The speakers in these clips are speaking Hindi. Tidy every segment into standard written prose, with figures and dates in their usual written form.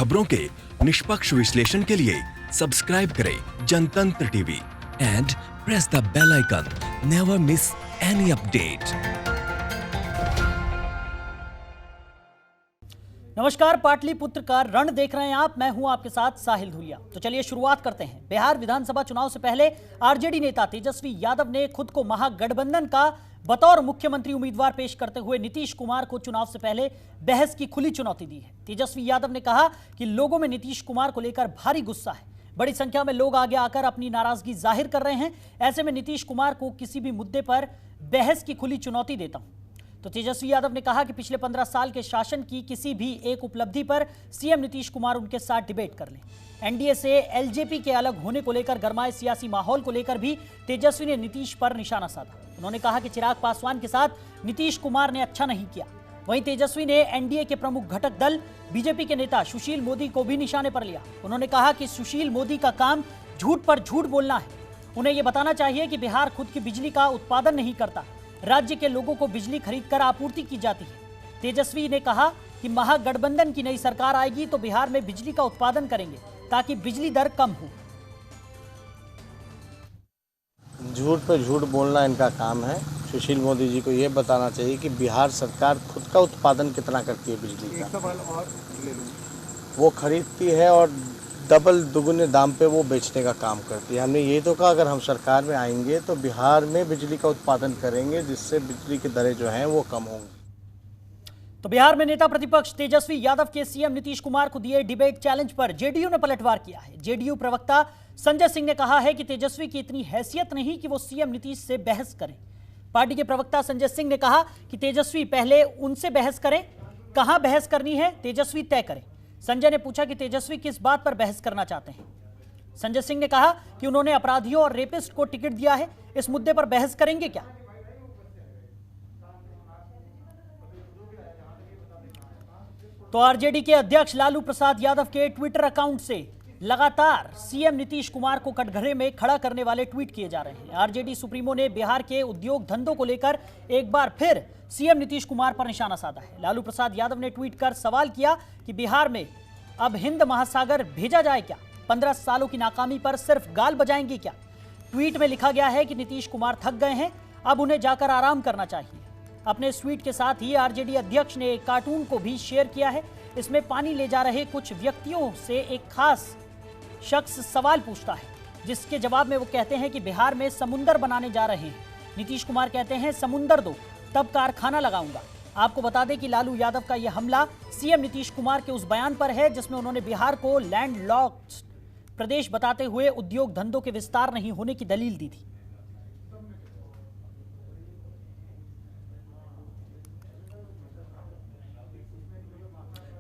खबरों के निष्पक्ष विश्लेषण के लिए सब्सक्राइब करें Jantantra TV and press the bell icon. Never miss any update. नमस्कार, पाटलिपुत्र का रण देख रहे हैं आप। मैं हूं आपके साथ साहिल धुलिया। तो चलिए शुरुआत करते हैं। बिहार विधानसभा चुनाव से पहले आरजेडी नेता तेजस्वी यादव ने खुद को महागठबंधन का बतौर मुख्यमंत्री उम्मीदवार पेश करते हुए नीतीश कुमार को चुनाव से पहले बहस की खुली चुनौती दी है। तेजस्वी यादव ने कहा कि लोगों में नीतीश कुमार को लेकर भारी गुस्सा है। बड़ी संख्या में लोग आगे आकर अपनी नाराजगी जाहिर कर रहे हैं। ऐसे में नीतीश कुमार को किसी भी मुद्दे पर बहस की खुली चुनौती देता हूं। तो तेजस्वी यादव ने कहा कि पिछले 15 साल के शासन की किसी भी एक उपलब्धि पर सीएम नीतीश कुमार उनके साथ डिबेट कर लें। एनडीए से एलजेपी के अलग होने को लेकर गरमाए सियासी माहौल को लेकर भी तेजस्वी ने नीतीश पर निशाना साधा। उन्होंने कहा कि चिराग पासवान के साथ नीतीश कुमार ने अच्छा नहीं किया। वहीं तेजस्वी ने एनडीए के प्रमुख घटक दल बीजेपी के नेता सुशील मोदी को भी निशाने पर लिया। उन्होंने कहा कि सुशील मोदी का काम झूठ पर झूठ बोलना है। उन्हें यह बताना चाहिए कि बिहार खुद की बिजली का उत्पादन नहीं करता, राज्य के लोगों को बिजली खरीदकर आपूर्ति की जाती है। तेजस्वी ने कहा कि महागठबंधन की नई सरकार आएगी तो बिहार में बिजली का उत्पादन करेंगे ताकि बिजली दर कम हो। झूठ पर झूठ बोलना इनका काम है। सुशील मोदी जी को ये बताना चाहिए कि बिहार सरकार खुद का उत्पादन कितना करती है बिजली का। वो खरीदती है और डबल दुगुने दाम पे वो बेचने का काम करती है। हमने ये तो कहा अगर हम सरकार में आएंगे तो बिहार में बिजली का उत्पादन करेंगे जिससे बिजली की दरें जो हैं वो कम होंगी। तो बिहार में नेता प्रतिपक्ष तेजस्वी यादव के सीएम नीतीश कुमार को दिए डिबेट चैलेंज पर जेडीयू ने पलटवार किया है। जेडीयू प्रवक्ता संजय सिंह ने कहा है कि तेजस्वी की इतनी हैसियत नहीं कि वो सीएम नीतीश से बहस करें। पार्टी के प्रवक्ता संजय सिंह ने कहा कि तेजस्वी पहले उनसे बहस करें, कहां बहस करनी है तेजस्वी तय करें। संजय ने पूछा कि तेजस्वी किस बात पर बहस करना चाहते हैं। संजय सिंह ने कहा कि उन्होंने अपराधियों और रेपिस्ट को टिकट दिया है, इस मुद्दे पर बहस करेंगे क्या। तो आरजेडी के अध्यक्ष लालू प्रसाद यादव के ट्विटर अकाउंट से लगातार सीएम नीतीश कुमार को कटघरे में खड़ा करने वाले ट्वीट किए जा रहे हैं। आरजेडी सुप्रीमो ने बिहार के उद्योग धंधों को लेकर एक बार फिर सीएम नीतीश कुमार पर निशाना साधा है। लालू प्रसाद यादव ने ट्वीट कर सवाल किया कि बिहार में अब हिंद महासागर भेजा जाए क्या? 15 सालों की नाकामी पर सिर्फ गाल बजाएंगे क्या? ट्वीट में लिखा गया है कि नीतीश कुमार थक गए हैं, अब उन्हें जाकर आराम करना चाहिए। अपने इस ट्वीट के साथ ही आरजेडी अध्यक्ष ने एक कार्टून को भी शेयर किया है। इसमें पानी ले जा रहे कुछ व्यक्तियों से एक खास शख्स सवाल पूछता है, जिसके जवाब में वो कहते हैं कि बिहार में समुंदर बनाने जा रहे हैं। नीतीश कुमार कहते हैं समुंदर दो तब कारखाना लगाऊंगा। आपको बता दें कि लालू यादव का यह हमला सीएम नीतीश कुमार के उस बयान पर है जिसमें उन्होंने बिहार को लैंडलॉक्ड प्रदेश बताते हुए उद्योग धंधों के विस्तार नहीं होने की दलील दी थी।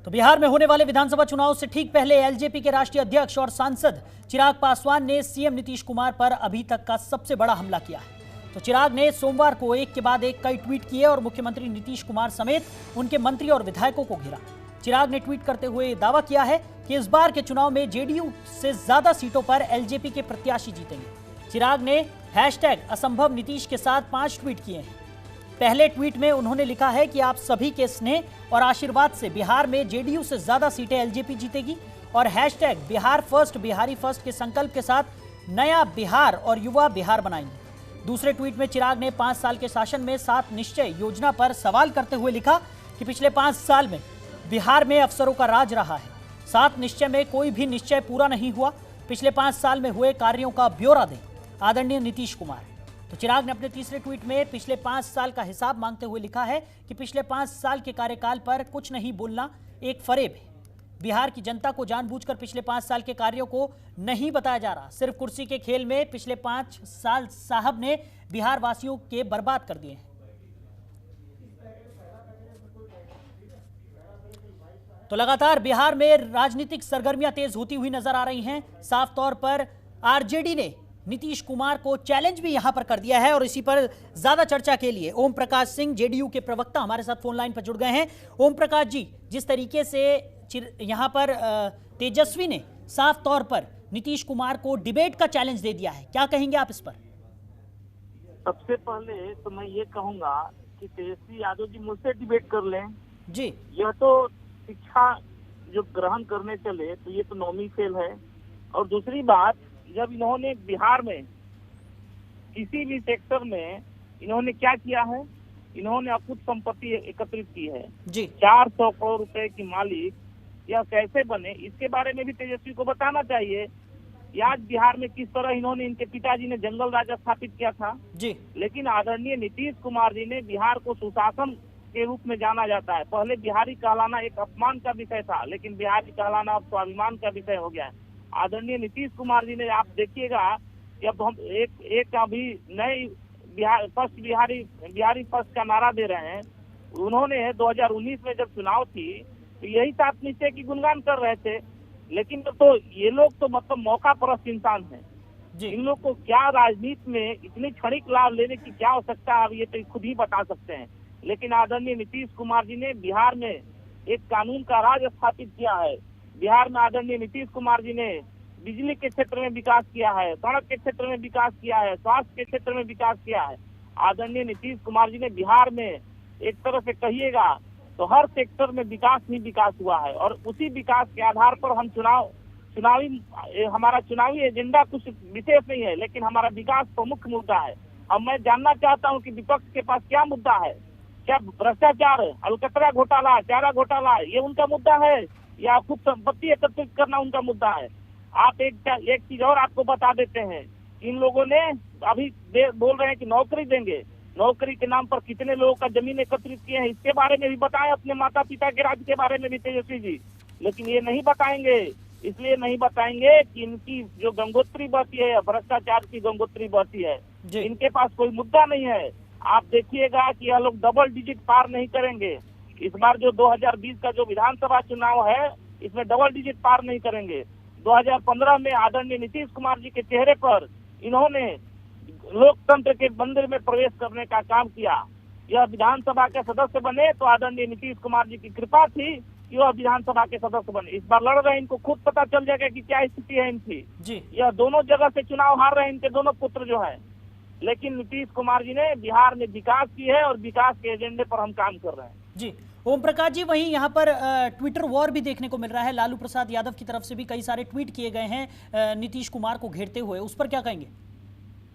तो बिहार में होने वाले विधानसभा चुनाव से ठीक पहले एलजेपी के राष्ट्रीय अध्यक्ष और सांसद चिराग पासवान ने सीएम नीतीश कुमार पर अभी तक का सबसे बड़ा हमला किया है। तो चिराग ने सोमवार को एक के बाद एक कई ट्वीट किए और मुख्यमंत्री नीतीश कुमार समेत उनके मंत्री और विधायकों को घेरा। चिराग ने ट्वीट करते हुए दावा किया है कि इस बार के चुनाव में जेडीयू से ज्यादा सीटों पर एलजेपी के प्रत्याशी जीतेंगे। चिराग ने #असंभव नीतीश के साथ 5 ट्वीट किए हैं। पहले ट्वीट में उन्होंने लिखा है कि आप सभी के स्नेह और आशीर्वाद से बिहार में जेडीयू से ज्यादा सीटें एलजेपी जीतेगी और #बिहार फर्स्ट बिहारी फर्स्ट के संकल्प के साथ नया बिहार और युवा बिहार बनाएंगे। दूसरे ट्वीट में चिराग ने 5 साल के शासन में 7 निश्चय योजना पर सवाल करते हुए लिखा कि पिछले 5 साल में बिहार में अफसरों का राज रहा है। 7 निश्चय में कोई भी निश्चय पूरा नहीं हुआ। पिछले 5 साल में हुए कार्यों का ब्यौरा दें आदरणीय नीतीश कुमार। तो चिराग ने अपने तीसरे ट्वीट में पिछले 5 साल का हिसाब मांगते हुए लिखा है कि पिछले 5 साल के कार्यकाल पर कुछ नहीं बोलना एक फरेब है। बिहार की जनता को जानबूझकर पिछले 5 साल के कार्यों को नहीं बताया जा रहा। सिर्फ कुर्सी के खेल में पिछले 5 साल साहब ने बिहार वासियों के बर्बाद कर दिए हैं। तो लगातार बिहार में राजनीतिक सरगर्मियां तेज होती हुई नजर आ रही हैं। साफ तौर पर आरजेडी ने नीतीश कुमार को चैलेंज भी यहां पर कर दिया है और इसी पर ज्यादा चर्चा के लिए ओम प्रकाश सिंह जेडीयू के प्रवक्ता हमारे साथ फोन लाइन पर जुड़ गए हैं। ओम प्रकाश जी, जिस तरीके से यहां पर तेजस्वी ने साफ तौर पर नीतीश कुमार को डिबेट का चैलेंज दे दिया है, क्या कहेंगे आप इस पर? सबसे पहले तो मैं ये कहूंगा कि तेजस्वी यादव जी मुझसे डिबेट कर लें। जी, यह तो शिक्षा जो ग्रहण करने चले तो ये तो नौमी फेल है। और दूसरी बात, जब इन्होंने बिहार में किसी भी सेक्टर में इन्होंने क्या किया है, इन्होंने अकुत संपत्ति एकत्रित की है जी 400 करोड़ रुपए की मालिक, यह कैसे बने इसके बारे में भी तेजस्वी को बताना चाहिए। आज बिहार में किस तरह इन्होंने, इनके पिताजी ने जंगल राज स्थापित किया था, जी लेकिन आदरणीय नीतीश कुमार जी ने बिहार को सुशासन के रूप में जाना जाता है। पहले बिहारी कहलाना एक अपमान का विषय था, लेकिन बिहारी कहलाना अब स्वाभिमान का विषय हो गया है। आदरणीय नीतीश कुमार जी ने, आप देखिएगा कि अब हम एक अभी नए बिहारी फर्स्ट का नारा दे रहे हैं। उन्होंने 2019 में जब चुनाव थी तो यही सात निश्चय की गुणगान कर रहे थे, लेकिन तो ये लोग तो मतलब मौका परस्त इंसान हैं। जी इन लोग को क्या राजनीति में इतनी क्षणिक लाभ लेने की क्या आवश्यकता है, ये तो खुद ही बता सकते हैं। लेकिन आदरणीय नीतीश कुमार जी ने बिहार में एक कानून का राज स्थापित किया है। बिहार में आदरणीय नीतीश कुमार जी ने बिजली के क्षेत्र में विकास किया है, सड़क के क्षेत्र में विकास किया है, स्वास्थ्य के क्षेत्र में विकास किया है। आदरणीय नीतीश कुमार जी ने बिहार में एक तरह से कहिएगा तो हर सेक्टर में विकास ही विकास हुआ है। और उसी विकास के आधार पर हम हमारा चुनावी एजेंडा कुछ विशेष नहीं है, लेकिन हमारा विकास प्रमुख मुद्दा है। अब मैं जानना चाहता हूं कि विपक्ष के पास क्या मुद्दा है। क्या भ्रष्टाचार, अलकतरा घोटाला, चारा घोटाला ये उनका मुद्दा है, या खूब संपत्ति एकत्रित करना उनका मुद्दा है? आप एक चीज और आपको बता देते हैं, इन लोगों ने अभी बोल रहे हैं कि नौकरी देंगे, नौकरी के नाम पर कितने लोगों का जमीन एकत्रित किए हैं इसके बारे में भी बताएं, अपने माता पिता के राज्य के बारे में भी तेजस्वी जी। लेकिन ये नहीं बताएंगे, इसलिए नहीं बताएंगे कि इनकी जो गंगोत्री बहती है, भ्रष्टाचार की गंगोत्री बहती है, इनके पास कोई मुद्दा नहीं है। आप देखिएगा कि यह लोग डबल डिजिट पार नहीं करेंगे। इस बार जो 2020 का जो विधानसभा चुनाव है, इसमें डबल डिजिट पार नहीं करेंगे। 2015 में आदरणीय नीतीश कुमार जी के चेहरे पर इन्होंने लोकतंत्र के मंदिर में प्रवेश करने का काम किया। यह विधानसभा के सदस्य बने तो आदरणीय नीतीश कुमार जी की कृपा थी कि वह विधानसभा के सदस्य बने। इस बार लड़ रहे हैं, इनको खुद पता चल जाएगा कि क्या स्थिति है इनकी जी। यह दोनों जगह से चुनाव हार रहे हैं इनके दोनों पुत्र जो है, लेकिन नीतीश कुमार जी ने बिहार में विकास की है और विकास के एजेंडे पर हम काम कर रहे हैं जी। ओम प्रकाश जी, वहीं यहाँ पर ट्विटर वॉर भी देखने को मिल रहा है। लालू प्रसाद यादव की तरफ से भी कई सारे ट्वीट किए गए हैं नीतीश कुमार को घेरते हुए, उस पर क्या कहेंगे?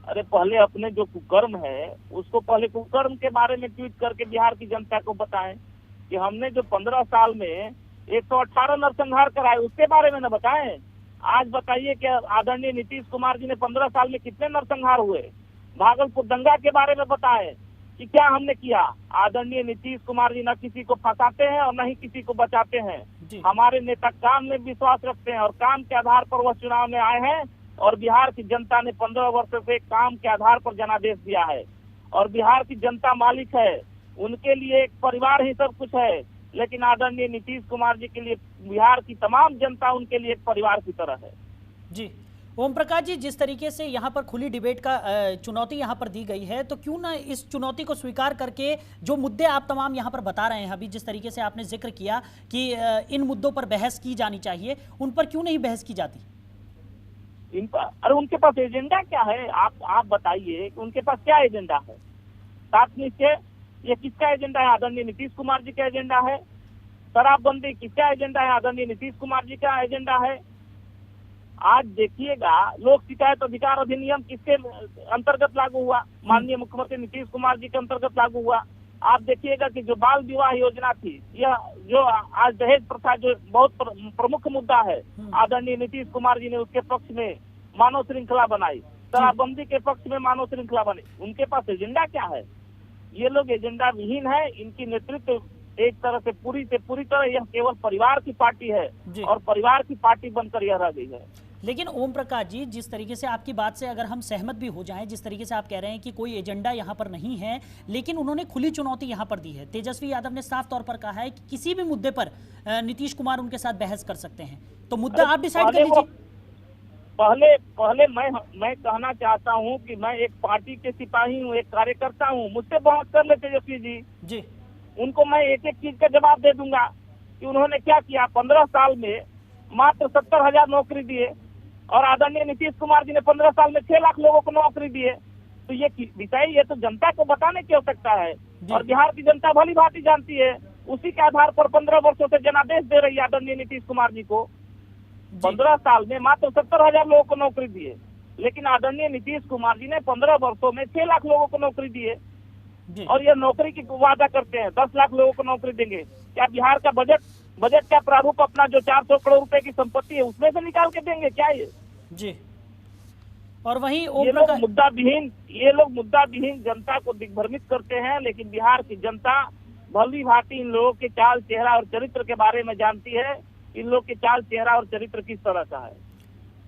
अरे पहले अपने जो कुकर्म है उसको, पहले कुकर्म के बारे में ट्वीट करके बिहार की जनता को बताएं कि हमने जो 15 साल में 118 नरसंहार कराए उसके बारे में न बताएं। आज बताइए कि आदरणीय नीतीश कुमार जी ने 15 साल में कितने नरसंहार हुए। भागलपुर दंगा के बारे में बताएं कि क्या हमने किया। आदरणीय नीतीश कुमार जी न किसी को फंसाते हैं और न ही किसी को बचाते हैं। हमारे नेता काम में विश्वास रखते हैं और काम के आधार पर वह चुनाव में आए हैं, और बिहार की जनता ने 15 वर्ष से काम के आधार पर जनादेश दिया है, और बिहार की जनता मालिक है, उनके लिए एक परिवार ही सब कुछ है। लेकिन आदरणीय नीतीश कुमार जी के लिए बिहार की तमाम जनता उनके लिए एक परिवार की तरह है जी। ओम प्रकाश जी, जिस तरीके से यहाँ पर खुली डिबेट का चुनौती यहाँ पर दी गई है, तो क्यों ना इस चुनौती को स्वीकार करके जो मुद्दे आप तमाम यहाँ पर बता रहे हैं, अभी जिस तरीके से आपने जिक्र किया कि इन मुद्दों पर बहस की जानी चाहिए, उन पर क्यों नहीं बहस की जाती? इन पर, अरे उनके पास एजेंडा क्या है? आप बताइए कि उनके पास क्या एजेंडा है। सात निश्चय ये किसका एजेंडा है? आदरणीय नीतीश कुमार जी का एजेंडा है। शराबबंदी किसका एजेंडा है? आदरणीय नीतीश कुमार जी का एजेंडा है। आज देखिएगा, लोक शिकायत अधिकार अधिनियम किसके अंतर्गत लागू हुआ? माननीय मुख्यमंत्री नीतीश कुमार जी के अंतर्गत लागू हुआ। आप देखिएगा कि जो बाल विवाह योजना थी, यह जो आज दहेज प्रथा जो बहुत प्रमुख मुद्दा है, आदरणीय नीतीश कुमार जी ने उसके पक्ष में मानव श्रृंखला बनाई। शराबबंदी के पक्ष में मानव श्रृंखला बनी। उनके पास एजेंडा क्या है? ये लोग एजेंडा विहीन है। इनकी नेतृत्व एक तरह से पूरी तरह यह केवल परिवार की पार्टी है, और परिवार की पार्टी बनकर यह रह गई है। लेकिन ओम प्रकाश जी, जिस तरीके से आपकी बात से अगर हम सहमत भी हो जाएं, जिस तरीके से आप कह रहे हैं कि कोई एजेंडा यहाँ पर नहीं है, लेकिन उन्होंने खुली चुनौती यहाँ पर दी है। तेजस्वी यादव ने साफ तौर पर कहा है कि किसी भी मुद्दे पर नीतीश कुमार उनके साथ बहस कर सकते हैं, तो मुद्दा आप डिसाइड कर लीजिए। पहले मैं कहना चाहता हूँ कि मैं एक पार्टी के सिपाही हूँ, एक कार्यकर्ता हूँ। मुझसे बहस कर ले तेजस्वी जी, उनको मैं एक एक चीज का जवाब दे दूंगा कि उन्होंने क्या किया। 15 साल में मात्र 70,000 नौकरी दिए, और आदरणीय नीतीश कुमार जी ने 15 साल में 6 लाख लोगों को नौकरी दिए। तो ये विषय, ये तो जनता को बताने की आवश्यकता है, और बिहार की जनता भली भांति जानती है। उसी के आधार पर 15 वर्षों से जनादेश दे रही है आदरणीय नीतीश कुमार जी को। 15 साल में मात्र 70,000 लोगों को नौकरी दिए, लेकिन आदरणीय नीतीश कुमार जी ने 15 वर्षों में 6 लाख लोगों को नौकरी दी है। और ये नौकरी की वादा करते हैं 10 लाख लोगों को नौकरी देंगे। क्या बिहार का बजट का प्रारूप अपना जो 400 करोड़ रुपए की संपत्ति है उसमें से निकाल के देंगे क्या ये? जी। और वहीं ये लोग मुद्दा विहीन जनता को दिग्भ्रमित करते हैं, लेकिन बिहार की जनता भली भांति इन लोगों के चाल चेहरा और चरित्र के बारे में जानती है। इन लोग के चाल चेहरा और चरित्र किस तरह का है।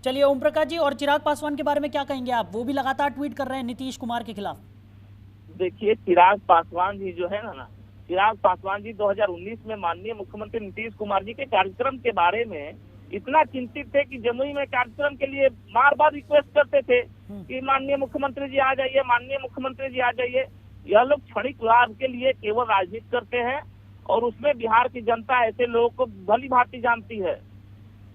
चलिए ओम प्रकाश जी, और चिराग पासवान के बारे में क्या कहेंगे आप? वो भी लगातार ट्वीट कर रहे हैं नीतीश कुमार के खिलाफ। देखिए, चिराग पासवान जी जो है ना, चिराग पासवान जी 2019 में माननीय मुख्यमंत्री नीतीश कुमार जी के कार्यक्रम के बारे में इतना चिंतित थे कि जमुई में कार्यक्रम के लिए बार बार रिक्वेस्ट करते थे कि माननीय मुख्यमंत्री जी आ जाइए, माननीय मुख्यमंत्री जी आ जाइए। यह लोग क्षणिक लाभ के लिए केवल राजनीति करते हैं और उसमें बिहार की जनता ऐसे लोगों को भली भांति जानती है।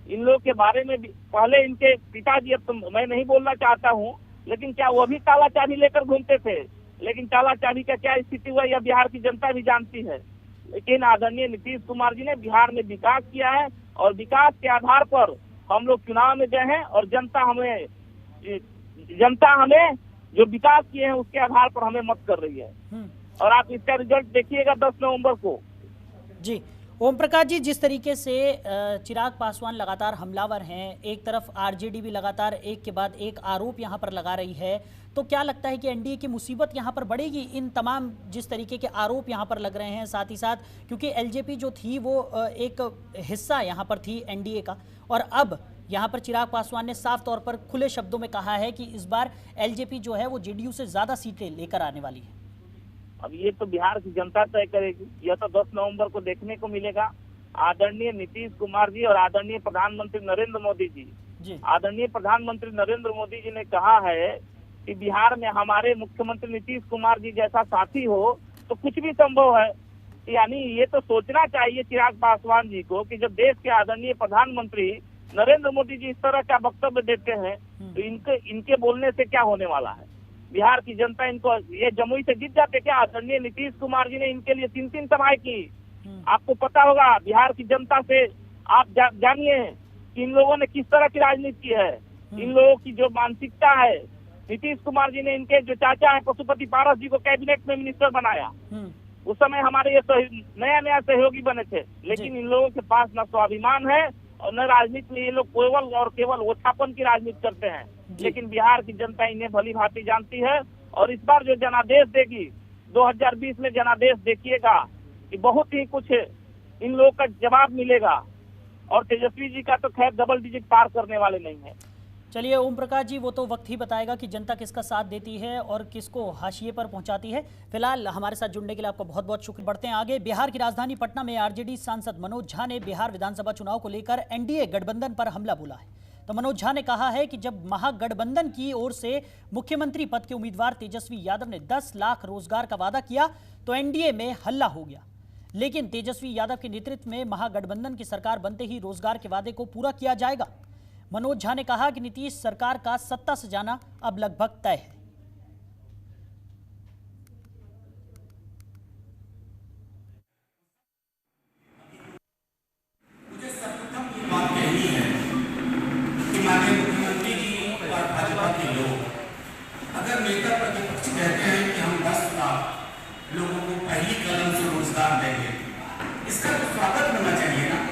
इन लोगों के बारे में पहले इनके पिताजी, अब तो मैं नहीं बोलना चाहता हूँ, लेकिन क्या वो भी ताला चाबी लेकर घूमते थे? लेकिन ताला चाबी का क्या स्थिति हुआ यह बिहार की जनता भी जानती है। लेकिन आदरणीय नीतीश कुमार जी ने बिहार में विकास किया है और विकास के आधार पर हम लोग चुनाव में गए हैं और जनता हमें जो विकास किए हैं उसके आधार पर हमें मत कर रही है। और आप इसका रिजल्ट देखिएगा 10 नवंबर को। जी ओम प्रकाश जी, जिस तरीके से चिराग पासवान लगातार हमलावर हैं, एक तरफ आरजेडी भी लगातार एक के बाद एक आरोप यहां पर लगा रही है, तो क्या लगता है कि एनडीए की मुसीबत यहां पर बढ़ेगी इन तमाम जिस तरीके के आरोप यहां पर लग रहे हैं? साथ ही साथ क्योंकि एलजेपी जो थी वो एक हिस्सा यहां पर थी एनडीए का, और अब यहां पर चिराग पासवान ने साफ तौर पर खुले शब्दों में कहा है कि इस बार एलजेपी जो है वो जेडीयू से ज्यादा सीटें लेकर आने वाली है। अब ये तो बिहार की जनता तय करेगी, यह तो 10 नवंबर को देखने को मिलेगा। आदरणीय नीतीश कुमार जी और आदरणीय प्रधानमंत्री नरेंद्र मोदी जी, आदरणीय प्रधानमंत्री नरेंद्र मोदी जी ने कहा है कि बिहार में हमारे मुख्यमंत्री नीतीश कुमार जी जैसा साथी हो तो कुछ भी संभव है। यानी ये तो सोचना चाहिए चिराग पासवान जी को कि जब देश के आदरणीय प्रधानमंत्री नरेंद्र मोदी जी इस तरह का वक्तव्य देते हैं तो इनके बोलने से क्या होने वाला है। बिहार की जनता इनको, ये जमुई से जीत जाते क्या? आदरणीय नीतीश कुमार जी ने इनके लिए 3 सभाएं की। आपको पता होगा बिहार की जनता से आप जानिए कि इन लोगों ने किस तरह की राजनीति की है। इन लोगों की जो मानसिकता है, नीतीश कुमार जी ने इनके जो चाचा है पशुपति पारस जी को कैबिनेट में मिनिस्टर बनाया। उस समय हमारे ये नया सहयोगी बने थे, लेकिन इन लोगों के पास न स्वाभिमान है और न राजनीति में ये लोग केवल ओछापन की राजनीति करते हैं। लेकिन बिहार की जनता इन्हें भली भांति जानती है और इस बार जो जनादेश देगी 2020 में जनादेश देखिएगा कि बहुत ही कुछ इन लोगों का जवाब मिलेगा। और तेजस्वी जी का तो खैर डबल डिजिट पार करने वाले नहीं है। चलिए ओम प्रकाश जी, वो तो वक्त ही बताएगा कि जनता किसका साथ देती है और किसको हाशिए पर पहुंचाती है। फिलहाल हमारे साथ जुड़ने के लिए आपका बहुत बहुत शुक्रिया। बढ़ते हैं आगे। बिहार की राजधानी पटना में आरजेडी सांसद मनोज झा ने बिहार विधानसभा चुनाव को लेकर एनडीए गठबंधन पर हमला बोला है। तो मनोज झा ने कहा है कि जब महागठबंधन की ओर से मुख्यमंत्री पद के उम्मीदवार तेजस्वी यादव ने 10 लाख रोजगार का वादा किया तो एनडीए में हल्ला हो गया, लेकिन तेजस्वी यादव के नेतृत्व में महागठबंधन की सरकार बनते ही रोजगार के वादे को पूरा किया जाएगा। मनोज झा ने कहा कि नीतीश सरकार का सत्ता से जाना अब लगभग तय है। मुझे सर्वप्रथम ये बात कहनी है कि माननीय मुख्यमंत्री जी और भाजपा के लोग अगर नेता प्रतिपक्ष कहते हैं कि हम 10 लाख लोगों को पहली कदम से रोजगार देंगे, इसका तो स्वागत होना चाहिए ना।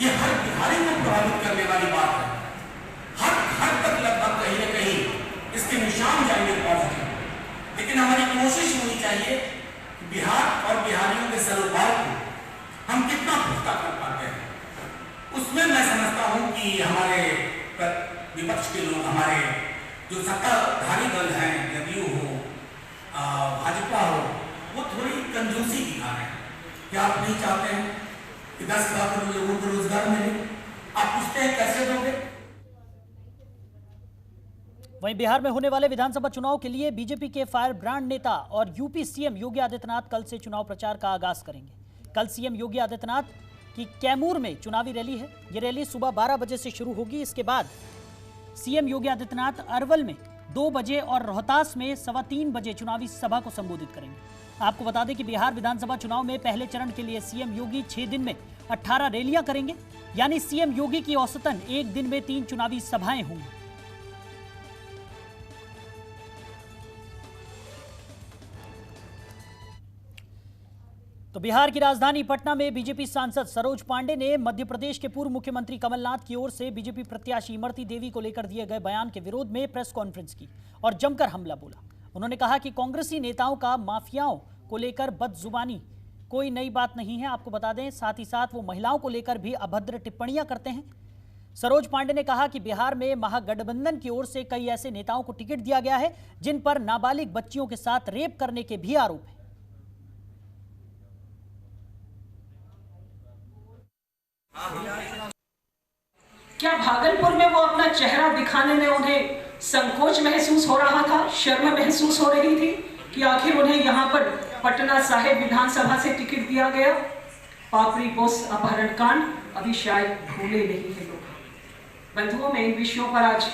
ये हर बिहारी को प्रभावित करने वाली बात है। हर तक लगभग कहीं न कहीं इसके निशान जाएंगे पॉजिटिव, लेकिन हमारी कोशिश होनी चाहिए बिहार और बिहारियों के सरोकार को हम कितना पुख्ता कर पाते हैं। उसमें मैं समझता हूं कि हमारे विपक्ष के लोग, हमारे जो सत्ताधारी दल हैं, जदयू हो, भाजपा हो, वो थोड़ी कंजूसी दिखा रहे हैं। क्या आप नहीं चाहते हैं कि 10 लाख लोगों को रोजगार मिले? आप पूछते हैं कैसे दोगे? वहीं बिहार में होने वाले विधानसभा चुनाव के लिए बीजेपी के फायर ब्रांड नेता और यूपी सीएम योगी आदित्यनाथ कल से चुनाव प्रचार का आगाज करेंगे। कल सीएम योगी आदित्यनाथ की कैमूर में चुनावी रैली है। ये रैली सुबह 12 बजे से शुरू होगी। इसके बाद सीएम योगी आदित्यनाथ अरवल में 2 बजे और रोहतास में 3:15 बजे चुनावी सभा को संबोधित करेंगे। आपको बता दें कि बिहार विधानसभा चुनाव में पहले चरण के लिए सीएम योगी 6 दिन में 18 रैलियां करेंगे, यानी सीएम योगी की औसतन एक दिन में 3 चुनावी सभाएं होंगी। तो बिहार की राजधानी पटना में बीजेपी सांसद सरोज पांडे ने मध्य प्रदेश के पूर्व मुख्यमंत्री कमलनाथ की ओर से बीजेपी प्रत्याशी इमरती देवी को लेकर दिए गए बयान के विरोध में प्रेस कॉन्फ्रेंस की और जमकर हमला बोला। उन्होंने कहा कि कांग्रेसी नेताओं का माफियाओं को लेकर बदजुबानी कोई नई बात नहीं है। आपको बता दें, साथ ही साथ वो महिलाओं को लेकर भी अभद्र टिप्पणियां करते हैं। सरोज पांडे ने कहा कि बिहार में महागठबंधन की ओर से कई ऐसे नेताओं को टिकट दिया गया है जिन पर नाबालिग बच्चियों के साथ रेप करने के भी आरोप हैं। क्या भागलपुर में वो अपना चेहरा दिखाने में उन्हें संकोच महसूस हो रहा था, शर्म महसूस हो रही थी कि आखिर उन्हें यहाँ पर पटना साहिब विधानसभा से टिकट दिया गया? पापड़ी पोस्ट अपहरण कांड अभी शायद भूले नहीं है लोग। बंधुओं, मैं इन विषयों पर आज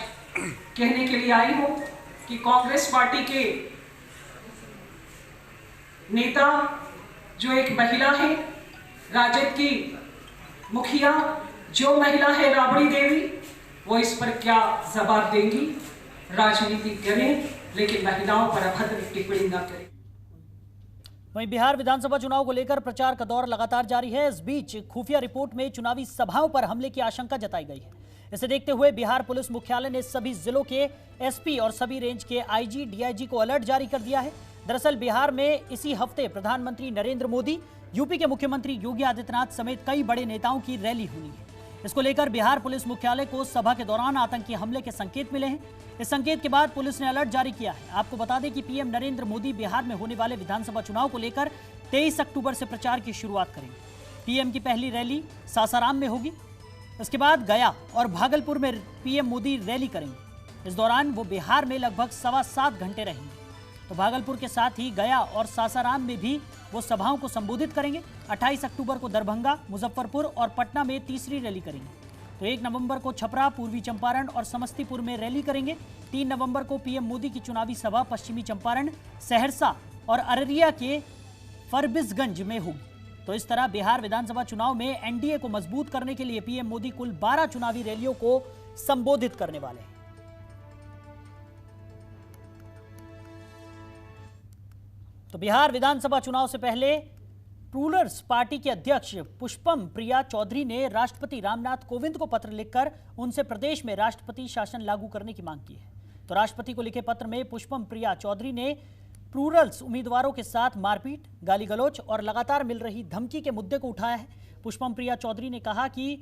कहने के लिए आई हूँ कि कांग्रेस पार्टी के नेता जो एक महिला है, राजद की मुखिया जो महिला है राबड़ी देवी, वो इस पर क्या जवाब देंगी? राजनीति करें लेकिन महिलाओं पर अभद्र टिप्पणी न करें। वहीं बिहार विधानसभा चुनाव को लेकर प्रचार का दौर लगातार जारी है। इस बीच खुफिया रिपोर्ट में चुनावी सभाओं पर हमले की आशंका जताई गई है। इसे देखते हुए बिहार पुलिस मुख्यालय ने सभी जिलों के एसपी और सभी रेंज के आईजी, डीआईजी को अलर्ट जारी कर दिया है। दरअसल बिहार में इसी हफ्ते प्रधानमंत्री नरेंद्र मोदी, यूपी के मुख्यमंत्री योगी आदित्यनाथ समेत कई बड़े नेताओं की रैली होनी है। इसको लेकर बिहार पुलिस मुख्यालय को सभा के दौरान आतंकी हमले के संकेत मिले हैं। इस संकेत के बाद पुलिस ने अलर्ट जारी किया है। आपको बता दें कि पीएम नरेंद्र मोदी बिहार में होने वाले विधानसभा चुनाव को लेकर 23 अक्टूबर से प्रचार की शुरुआत करेंगे। पीएम की पहली रैली सासाराम में होगी। इसके बाद गया और भागलपुर में पीएम मोदी रैली करेंगे। इस दौरान वो बिहार में लगभग 7.25 घंटे रहेंगे। तो भागलपुर के साथ ही गया और सासाराम में भी वो सभाओं को संबोधित करेंगे। 28 अक्टूबर को दरभंगा, मुजफ्फरपुर और पटना में तीसरी रैली करेंगे। तो 1 नवंबर को छपरा, पूर्वी चंपारण और समस्तीपुर में रैली करेंगे। 3 नवंबर को पीएम मोदी की चुनावी सभा पश्चिमी चंपारण, सहरसा और अररिया के फरबिसगंज में होगी। तो इस तरह बिहार विधानसभा चुनाव में एनडीए को मजबूत करने के लिए पीएम मोदी कुल 12 चुनावी रैलियों को संबोधित करने वाले हैं। तो बिहार विधानसभा चुनाव से पहले प्लूरल्स पार्टी के अध्यक्ष पुष्पम प्रिया चौधरी ने राष्ट्रपति रामनाथ कोविंद को पत्र लिखकर उनसे प्रदेश में राष्ट्रपति शासन लागू करने की मांग की है। तो राष्ट्रपति को लिखे पत्र में पुष्पम प्रिया चौधरी ने प्लूरल्स उम्मीदवारों के साथ मारपीट, गाली गलौज और लगातार मिल रही धमकी के मुद्दे को उठाया है। पुष्पम प्रिया चौधरी ने कहा कि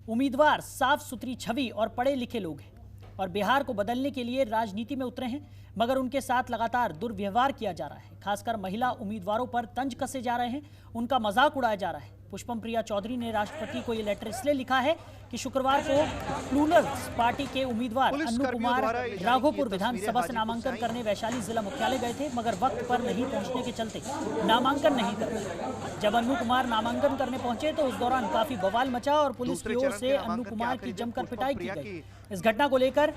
उम्मीदवार साफ सुथरी छवि और पढ़े लिखे लोग हैं और बिहार को बदलने के लिए राजनीति में उतरे हैं, मगर उनके साथ लगातार दुर्व्यवहार किया जा रहा है। खासकर महिला उम्मीदवारों पर तंज कसे जा रहे हैं, उनका मजाक उड़ाया जा रहा है। पुष्पम प्रिया चौधरी ने राष्ट्रपति को ये लेटर इसलिए लिखा है कि शुक्रवार को प्लूरल्स पार्टी के उम्मीदवार अन्नू कुमार राघोपुर विधानसभा से नामांकन करने वैशाली जिला मुख्यालय गए थे, मगर वक्त पर नहीं पहुंचने के चलते नामांकन नहीं कर पाए। जब अन्नू कुमार नामांकन करने पहुंचे तो उस दौरान काफी बवाल मचा और पुलिस की ओर से अन्नू कुमार की जमकर पिटाई की गई। इस घटना को लेकर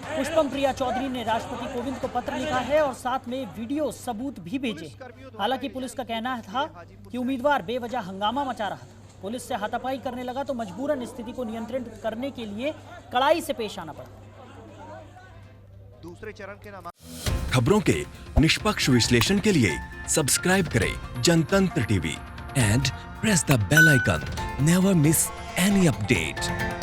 पुष्पम प्रिया चौधरी ने राष्ट्रपति कोविंद को पत्र लिखा है और साथ में वीडियो सबूत भी भेजे। हालांकि पुलिस का कहना था कि उम्मीदवार बेवजह हंगामा मचा रहा था, पुलिस से हाथापाई करने लगा तो मजबूरन स्थिति को नियंत्रित करने के लिए कड़ाई से पेश आना पड़ा। दूसरे चरण के खबरों के निष्पक्ष विश्लेषण के लिए सब्सक्राइब करें Jantantra TV and press the bell icon. Never miss any update.